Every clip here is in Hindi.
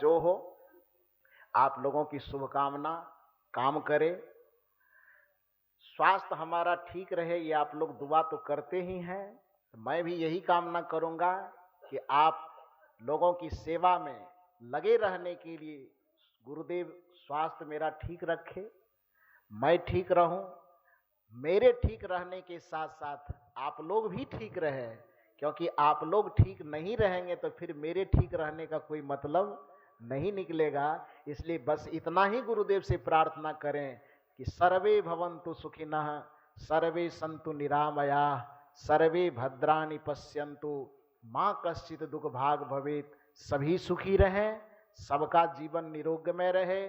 जो हो, आप लोगों की शुभकामना काम करे, स्वास्थ्य हमारा ठीक रहे, ये आप लोग दुआ तो करते ही हैं। मैं भी यही कामना करूंगा कि आप लोगों की सेवा में लगे रहने के लिए गुरुदेव स्वास्थ्य मेरा ठीक रखे, मैं ठीक रहूं, मेरे ठीक रहने के साथ साथ आप लोग भी ठीक रहे, क्योंकि आप लोग ठीक नहीं रहेंगे तो फिर मेरे ठीक रहने का कोई मतलब नहीं निकलेगा। इसलिए बस इतना ही गुरुदेव से प्रार्थना करें कि सर्वे भवन्तु सुखिनः, सर्वे सन्तु निरामयाः, सर्वे भद्राणि पश्यन्तु, माँ कश्चित् दुख भाग भवेत्। सभी सुखी रहें, सबका जीवन निरोगमय रहे,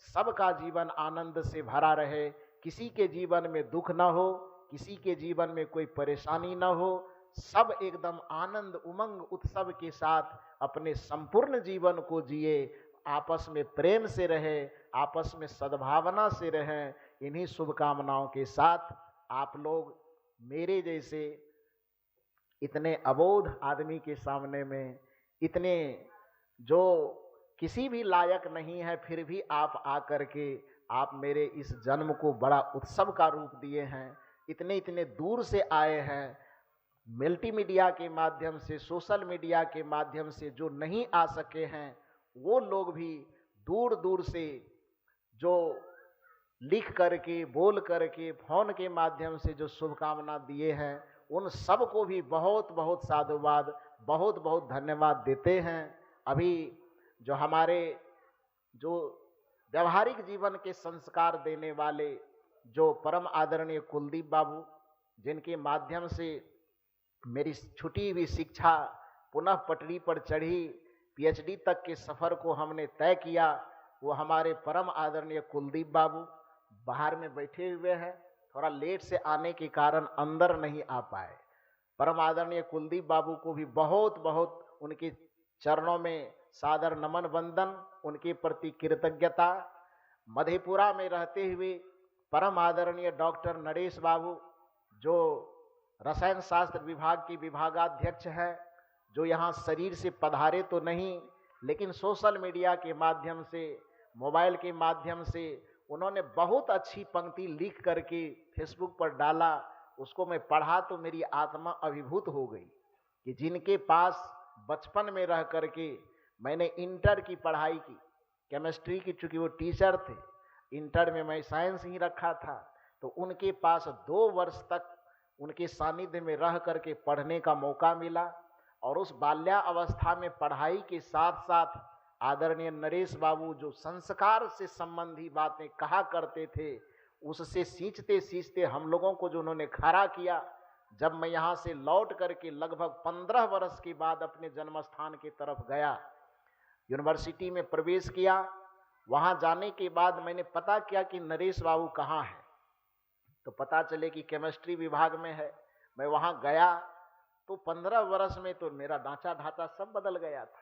सबका जीवन आनंद से भरा रहे, किसी के जीवन में दुख न हो, किसी के जीवन में कोई परेशानी न हो, सब एकदम आनंद उमंग उत्सव के साथ अपने संपूर्ण जीवन को जिए, आपस में प्रेम से रहे, आपस में सद्भावना से रहें। इन्हीं शुभकामनाओं के साथ आप लोग मेरे जैसे इतने अबोध आदमी के सामने में, इतने जो किसी भी लायक नहीं है, फिर भी आप आकर के आप मेरे इस जन्म को बड़ा उत्सव का रूप दिए हैं। इतने इतने दूर से आए हैं, मल्टीमीडिया के माध्यम से, सोशल मीडिया के माध्यम से जो नहीं आ सके हैं, वो लोग भी दूर दूर से जो लिख करके, बोल करके, फोन के माध्यम से जो शुभकामना दिए हैं, उन सब को भी बहुत बहुत साधुवाद, बहुत बहुत धन्यवाद देते हैं। अभी जो हमारे जो व्यवहारिक जीवन के संस्कार देने वाले जो परम आदरणीय कुलदीप बाबू, जिनके माध्यम से मेरी छुटी हुई शिक्षा पुनः पटरी पर चढ़ी, पीएचडी तक के सफ़र को हमने तय किया, वो हमारे परम आदरणीय कुलदीप बाबू बाहर में बैठे हुए हैं। थोड़ा लेट से आने के कारण अंदर नहीं आ पाए। परम आदरणीय कुलदीप बाबू को भी बहुत बहुत उनके चरणों में सादर नमन वंदन, उनके प्रति कृतज्ञता। मधेपुरा में रहते हुए परम आदरणीय डॉक्टर नरेश बाबू, जो रसायन शास्त्र विभाग के विभागाध्यक्ष हैं, जो यहाँ शरीर से पधारे तो नहीं, लेकिन सोशल मीडिया के माध्यम से, मोबाइल के माध्यम से उन्होंने बहुत अच्छी पंक्ति लिख करके फेसबुक पर डाला। उसको मैं पढ़ा तो मेरी आत्मा अभिभूत हो गई कि जिनके पास बचपन में रह करके मैंने इंटर की पढ़ाई की, केमिस्ट्री की, चूँकि वो टीचर थे, इंटर में मैं साइंस ही रखा था, तो उनके पास 2 वर्ष तक उनके सानिध्य में रह करके पढ़ने का मौका मिला। और उस बाल्यावस्था में पढ़ाई के साथ साथ आदरणीय नरेश बाबू जो संस्कार से संबंधी बातें कहा करते थे, उससे सींचते सींचते हम लोगों को जो उन्होंने खड़ा किया। जब मैं यहाँ से लौट करके लगभग 15 वर्ष के बाद अपने जन्म स्थान की तरफ गया, यूनिवर्सिटी में प्रवेश किया, वहाँ जाने के बाद मैंने पता किया कि नरेश बाबू कहाँ है, तो पता चले कि केमिस्ट्री विभाग में है। मैं वहाँ गया तो 15 वर्ष में तो मेरा ढांचा ढांचा सब बदल गया था,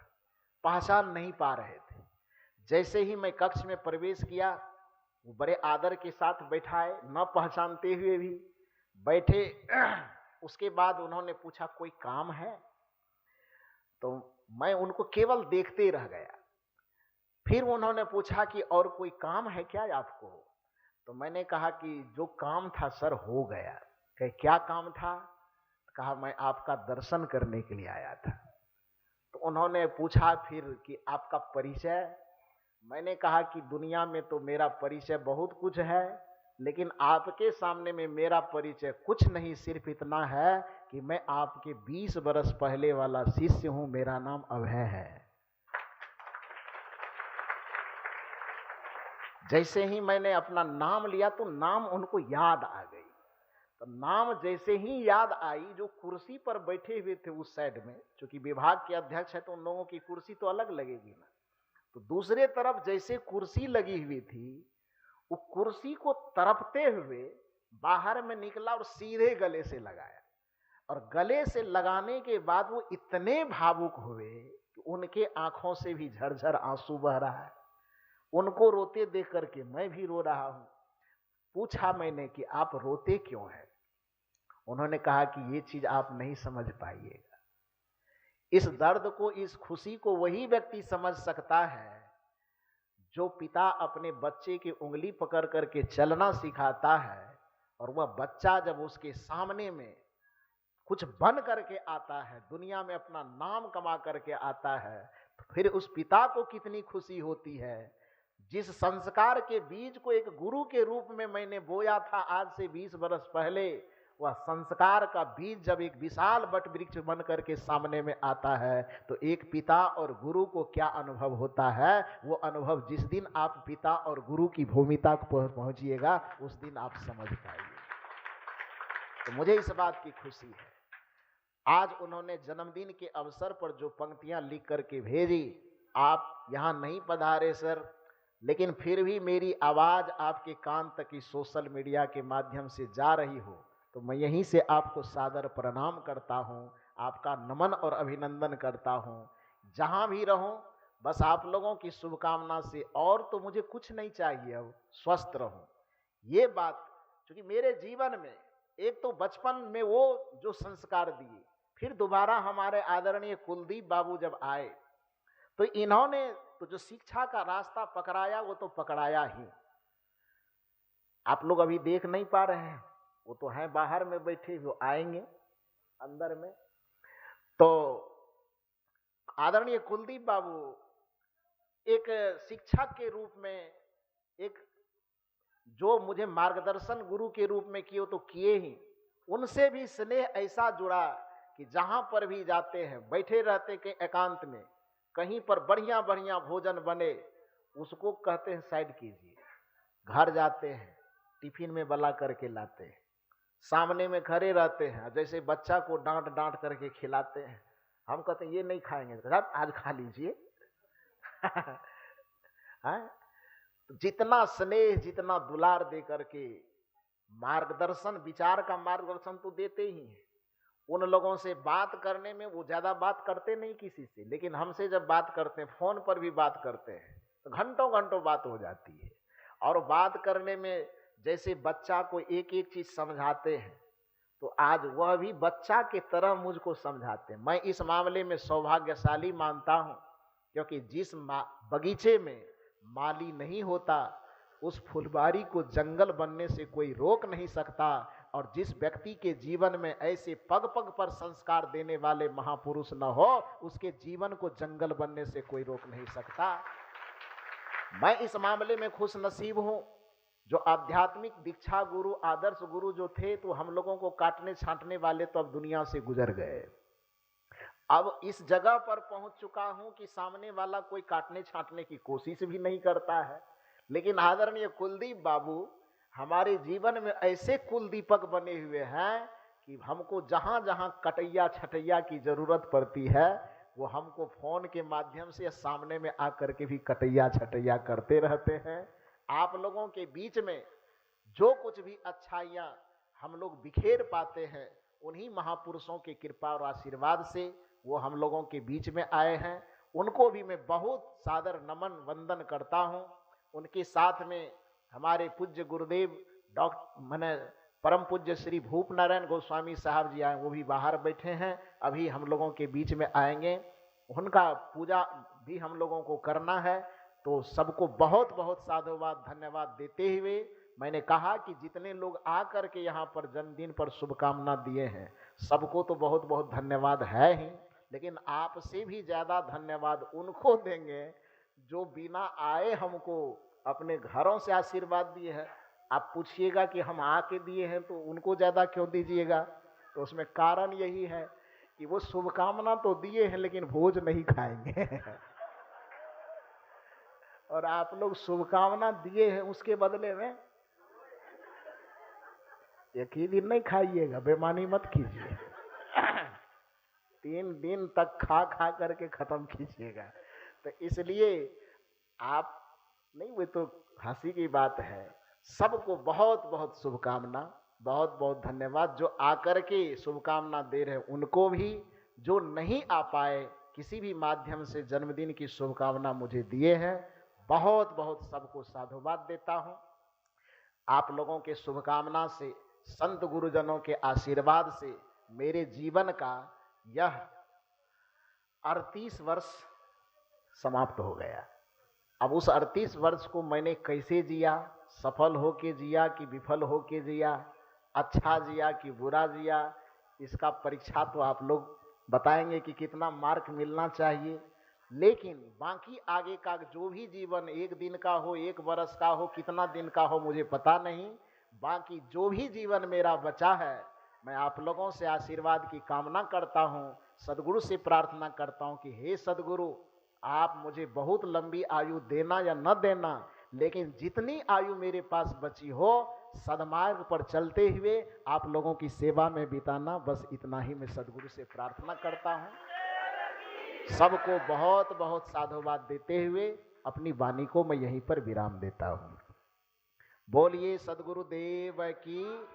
पहचान नहीं पा रहे थे। जैसे ही मैं कक्ष में प्रवेश किया, वो बड़े आदर के साथ बैठाए, न पहचानते हुए भी बैठे। उसके बाद उन्होंने पूछा कोई काम है, तो मैं उनको केवल देखते रह गया। फिर उन्होंने पूछा कि और कोई काम है क्या आपको, तो मैंने कहा कि जो काम था सर हो गया। कहे क्या काम था, कहा मैं आपका दर्शन करने के लिए आया था। तो उन्होंने पूछा फिर कि आपका परिचय। मैंने कहा कि दुनिया में तो मेरा परिचय बहुत कुछ है, लेकिन आपके सामने में मेरा परिचय कुछ नहीं, सिर्फ इतना है कि मैं आपके 20 वर्ष पहले वाला शिष्य हूं, मेरा नाम अभय है। जैसे ही मैंने अपना नाम लिया तो नाम उनको याद आ गई। तो नाम जैसे ही याद आई, जो कुर्सी पर बैठे हुए थे उस साइड में, चूंकि विभाग के अध्यक्ष है तो उन लोगों की कुर्सी तो अलग लगेगी ना, तो दूसरे तरफ जैसे कुर्सी लगी हुई थी, वो कुर्सी को तरपते हुए बाहर में निकला और सीधे गले से लगाया। और गले से लगाने के बाद वो इतने भावुक हुए कि उनके आंखों से भी झरझर आंसू बह रहा है। उनको रोते देख करके मैं भी रो रहा हूं। पूछा मैंने कि आप रोते क्यों हैं? उन्होंने कहा कि ये चीज आप नहीं समझ पाइएगा। इस दर्द को, इस खुशी को वही व्यक्ति समझ सकता है जो पिता अपने बच्चे की उंगली पकड़ करके चलना सिखाता है और वह बच्चा जब उसके सामने में कुछ बन करके आता है, दुनिया में अपना नाम कमा करके आता है, तो फिर उस पिता को कितनी खुशी होती है। जिस संस्कार के बीज को एक गुरु के रूप में मैंने बोया था आज से 20 वर्ष पहले, वह संस्कार का बीज जब एक विशाल वट वृक्ष बन करके सामने में आता है, तो एक पिता और गुरु को क्या अनुभव होता है, वो अनुभव जिस दिन आप पिता और गुरु की भूमिका को पहुंचिएगा उस दिन आप समझ पाएंगे। तो मुझे इस बात की खुशी है। आज उन्होंने जन्मदिन के अवसर पर जो पंक्तियां लिख करके भेजी, आप यहां नहीं पधारे सर, लेकिन फिर भी मेरी आवाज आपके कान तक की सोशल मीडिया के माध्यम से जा रही हो, तो मैं यहीं से आपको सादर प्रणाम करता हूं, आपका नमन और अभिनंदन करता हूं। जहां भी रहूं बस आप लोगों की शुभकामना से, और तो मुझे कुछ नहीं चाहिए, अब स्वस्थ रहूं। ये बात क्योंकि मेरे जीवन में एक तो बचपन में वो जो संस्कार दिए, फिर दोबारा हमारे आदरणीय कुलदीप बाबू जब आए, तो इन्होंने तो जो शिक्षा का रास्ता पकड़ाया वो तो पकड़ाया ही। आप लोग अभी देख नहीं पा रहे हैं, वो तो हैं बाहर में बैठे, वो आएंगे अंदर में। तो आदरणीय कुलदीप बाबू एक शिक्षक के रूप में, एक जो मुझे मार्गदर्शन गुरु के रूप में किए तो किए ही, उनसे भी स्नेह ऐसा जुड़ा कि जहां पर भी जाते हैं बैठे रहते के एकांत में, कहीं पर बढ़िया बढ़िया भोजन बने उसको कहते हैं साइड कीजिए। घर जाते हैं टिफिन में बला करके लाते हैं, सामने में खड़े रहते हैं, जैसे बच्चा को डांट डांट करके खिलाते हैं। हम कहते हैं ये नहीं खाएंगे, तो आज खा लीजिए। जितना स्नेह जितना दुलार दे करके मार्गदर्शन, विचार का मार्गदर्शन तो देते ही हैं। उन लोगों से बात करने में वो ज्यादा बात करते नहीं किसी से, लेकिन हमसे जब बात करते हैं, फोन पर भी बात करते हैं, तो घंटों घंटों बात हो जाती है। और बात करने में जैसे बच्चा को एक एक चीज समझाते हैं, तो आज वह भी बच्चा के तरह मुझको समझाते हैं। मैं इस मामले में सौभाग्यशाली मानता हूं, क्योंकि जिस बगीचे में माली नहीं होता, उस फुलबारी को जंगल बनने से कोई रोक नहीं सकता। और जिस व्यक्ति के जीवन में ऐसे पग पग पर संस्कार देने वाले महापुरुष न हो, उसके जीवन को जंगल बनने से कोई रोक नहीं सकता। मैं इस मामले में खुश नसीब हूं, जो आध्यात्मिक दीक्षा गुरु, आदर्श गुरु जो थे, तो हम लोगों को काटने छांटने वाले तो अब दुनिया से गुजर गए। अब इस जगह पर पहुंच चुका हूं कि सामने वाला कोई काटने छांटने की कोशिश भी नहीं करता है। लेकिन आदरणीय कुलदीप बाबू हमारे जीवन में ऐसे कुलदीपक बने हुए हैं कि हमको जहां जहां कटैया छटैया की जरूरत पड़ती है, वो हमको फोन के माध्यम से सामने में आकर के भी कटैया छटैया करते रहते हैं। आप लोगों के बीच में जो कुछ भी अच्छाइयाँ हम लोग बिखेर पाते हैं, उन्हीं महापुरुषों की कृपा और आशीर्वाद से वो हम लोगों के बीच में आए हैं। उनको भी मैं बहुत सादर नमन वंदन करता हूँ। उनके साथ में हमारे पूज्य गुरुदेव मैंने परम पूज्य श्री भूप नारायण गोस्वामी साहब जी आए, वो भी बाहर बैठे हैं, अभी हम लोगों के बीच में आएंगे। उनका पूजा भी हम लोगों को करना है। तो सबको बहुत बहुत साधुवाद धन्यवाद देते हुए मैंने कहा कि जितने लोग आकर के यहाँ पर जन्मदिन पर शुभकामना दिए हैं, सबको तो बहुत बहुत धन्यवाद है ही, लेकिन आपसे भी ज़्यादा धन्यवाद उनको देंगे जो बिना आए हमको अपने घरों से आशीर्वाद दिए हैं। आप पूछिएगा कि हम आके दिए हैं तो उनको ज़्यादा क्यों दीजिएगा, तो उसमें कारण यही है कि वो शुभकामना तो दिए हैं लेकिन भोज नहीं खाएंगे। और आप लोग शुभकामना दिए हैं, उसके बदले में एक ही दिन नहीं खाइएगा, बेईमानी मत कीजिए। 3 दिन तक खा खा करके खत्म कीजिएगा। तो इसलिए आप नहीं, वो तो हंसी की बात है। सबको बहुत बहुत शुभकामना, बहुत बहुत धन्यवाद। जो आकर के शुभकामना दे रहे हैं उनको भी, जो नहीं आ पाए किसी भी माध्यम से जन्मदिन की शुभकामना मुझे दिए हैं, बहुत बहुत सबको साधुवाद देता हूं। आप लोगों के शुभकामना से, संत गुरुजनों के आशीर्वाद से मेरे जीवन का यह 38 वर्ष समाप्त हो गया। अब उस 38 वर्ष को मैंने कैसे जिया, सफल होके जिया कि विफल होके जिया, अच्छा जिया कि बुरा जिया, इसका परीक्षा तो आप लोग बताएंगे कि कितना मार्क मिलना चाहिए। लेकिन बाकी आगे का जो भी जीवन, एक दिन का हो, एक वर्ष का हो, कितना दिन का हो मुझे पता नहीं, बाकी जो भी जीवन मेरा बचा है, मैं आप लोगों से आशीर्वाद की कामना करता हूँ, सदगुरु से प्रार्थना करता हूँ कि हे सदगुरु, आप मुझे बहुत लंबी आयु देना या न देना, लेकिन जितनी आयु मेरे पास बची हो सदमार्ग पर चलते हुए आप लोगों की सेवा में बिताना, बस इतना ही मैं सदगुरु से प्रार्थना करता हूँ। सबको बहुत बहुत साधुवाद देते हुए अपनी वाणी को मैं यहीं पर विराम देता हूँ। बोलिए सदगुरुदेव की।